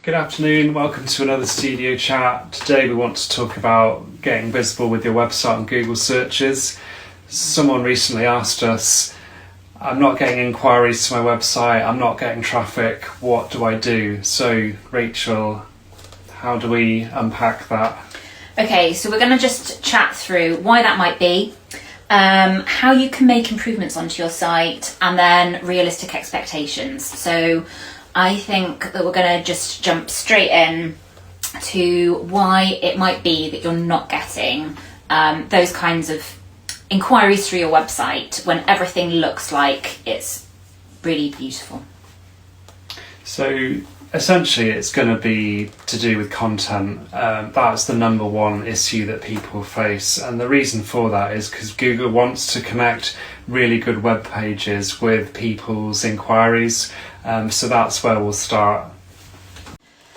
Good afternoon, welcome to another studio chat. Today we want to talk about getting visible with your website on Google searches. Someone recently asked us, I'm not getting inquiries to my website, I'm not getting traffic, what do I do? So Rachel, how do we unpack that? Okay, so we're going to just chat through why that might be, how you can make improvements onto your site, and then realistic expectations. So I think that we're going to just jump straight in to why it might be that you're not getting those kinds of inquiries through your website when everything looks like it's really beautiful. So essentially it's going to be to do with content. That's the number one issue that people face, and the reason for that is because Google wants to connect really good web pages with people's inquiries. So that's where we'll start.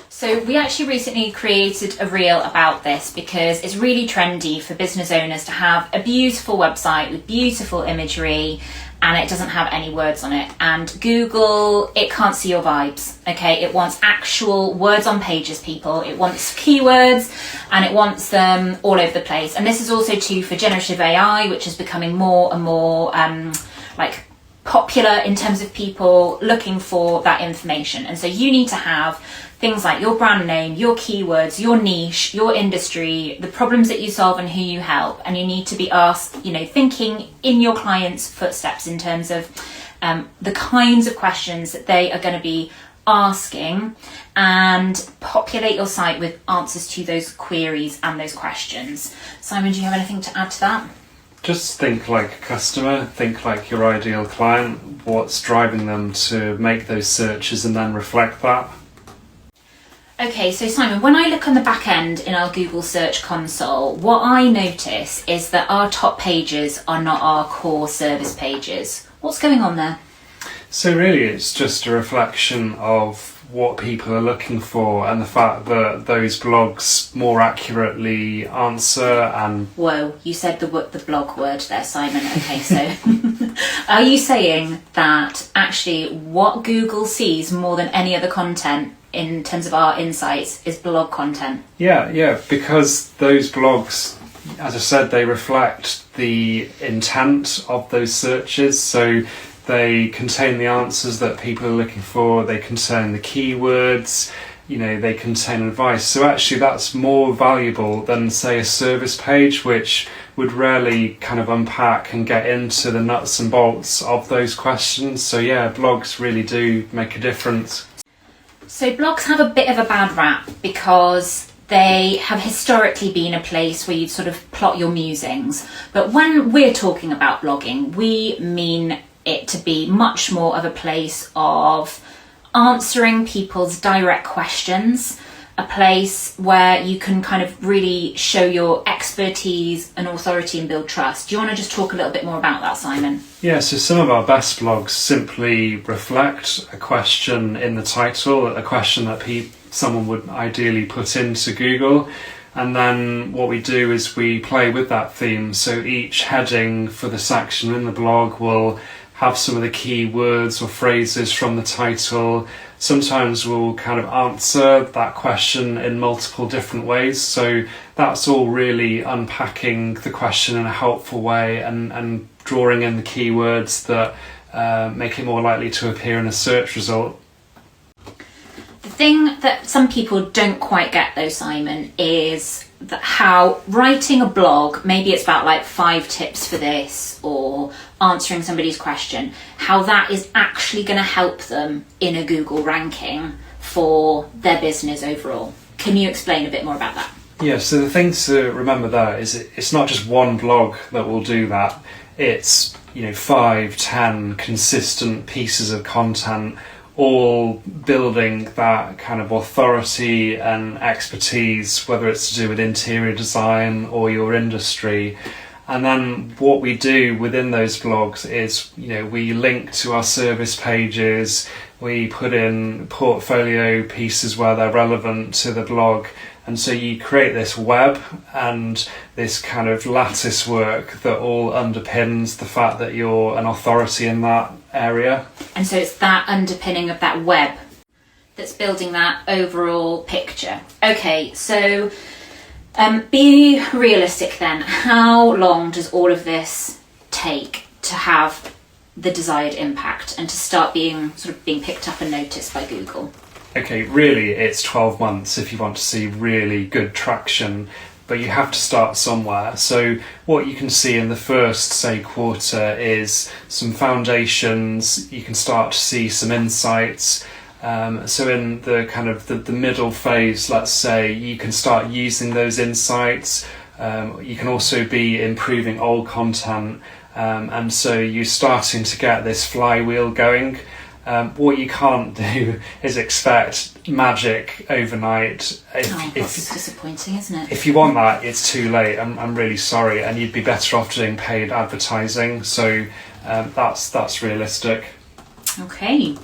So we actually recently created a reel about this because it's really trendy for business owners to have a beautiful website with beautiful imagery and it doesn't have any words on it. And Google, it can't see your vibes, okay? It wants actual words on pages, people. It wants keywords and it wants them all over the place. And this is also true for generative AI, which is becoming more and more popular in terms of people looking for that information. And so you need to have things like your brand name, your keywords, your niche, your industry, the problems that you solve and who you help. And you need to be asked, thinking in your client's footsteps in terms of the kinds of questions that they are going to be asking, and populate your site with answers to those queries and those questions. Simon, do you have anything to add to that? Just think like a customer, think like your ideal client, what's driving them to make those searches and then reflect that. Okay, so Simon, when I look on the back end in our Google Search Console, what I notice is that our top pages are not our core service pages. What's going on there? So really it's just a reflection of what people are looking for and the fact that those blogs more accurately answer and... Whoa, you said the blog word there, Simon. Okay, so are you saying that actually what Google sees more than any other content in terms of our insights is blog content? Yeah, because those blogs, as I said, they reflect the intent of those searches. So they contain the answers that people are looking for, they contain the keywords, they contain advice. So actually that's more valuable than, say, a service page, which would rarely kind of unpack and get into the nuts and bolts of those questions. So yeah, blogs really do make a difference. So blogs have a bit of a bad rap because they have historically been a place where you'd sort of plot your musings. But when we're talking about blogging, we mean it to be much more of a place of answering people's direct questions, a place where you can kind of really show your expertise and authority and build trust. Do you want to just talk a little bit more about that, Simon? Yeah, so some of our best blogs simply reflect a question in the title, a question that someone would ideally put into Google. And then what we do is we play with that theme. So each heading for the section in the blog will have some of the key words or phrases from the title. Sometimes we'll kind of answer that question in multiple different ways. So that's all really unpacking the question in a helpful way and drawing in the keywords that make it more likely to appear in a search result. The thing that some people don't quite get though, Simon, is that how writing a blog, maybe it's about like 5 tips for this or answering somebody's question, how that is actually going to help them in a Google ranking for their business overall. Can you explain a bit more about that? Yeah, so the thing to remember there is it's not just one blog that will do that. It's 5, 10 consistent pieces of content, all building that kind of authority and expertise, whether it's to do with interior design or your industry. And then what we do within those blogs is, we link to our service pages, we put in portfolio pieces where they're relevant to the blog. And so you create this web and this kind of lattice work that all underpins the fact that you're an authority in that area. And so it's that underpinning of that web that's building that overall picture. Okay, so be realistic then. How long does all of this take to have the desired impact and to start being picked up and noticed by Google? Okay, really it's 12 months if you want to see really good traction, but you have to start somewhere. So what you can see in the first, say, quarter is some foundations. You can start to see some insights. So in the kind of the middle phase, let's say, you can start using those insights. You can also be improving old content. And so you're starting to get this flywheel going. What you can't do is expect magic overnight. That's disappointing, isn't it? If you want that, it's too late. I'm really sorry, and you'd be better off doing paid advertising. So that's realistic. Okay.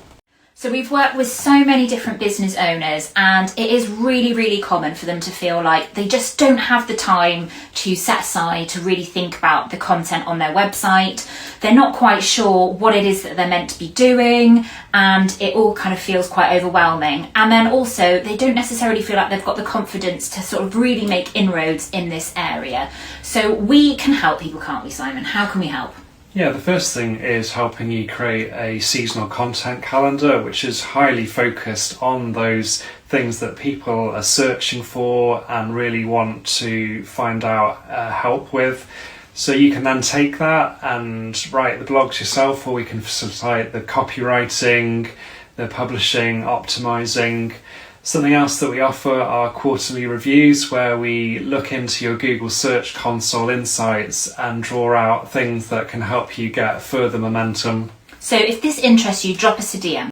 So we've worked with so many different business owners, and it is really, really common for them to feel like they just don't have the time to set aside to really think about the content on their website. They're not quite sure what it is that they're meant to be doing, and it all kind of feels quite overwhelming. And then also they don't necessarily feel like they've got the confidence to sort of really make inroads in this area. So we can help people, can't we, Simon? How can we help? Yeah, the first thing is helping you create a seasonal content calendar, which is highly focused on those things that people are searching for and really want to find out help with. So you can then take that and write the blogs yourself, or we can facilitate the copywriting, the publishing, optimizing. Something else that we offer are quarterly reviews, where we look into your Google Search Console insights and draw out things that can help you get further momentum. So if this interests you, drop us a DM.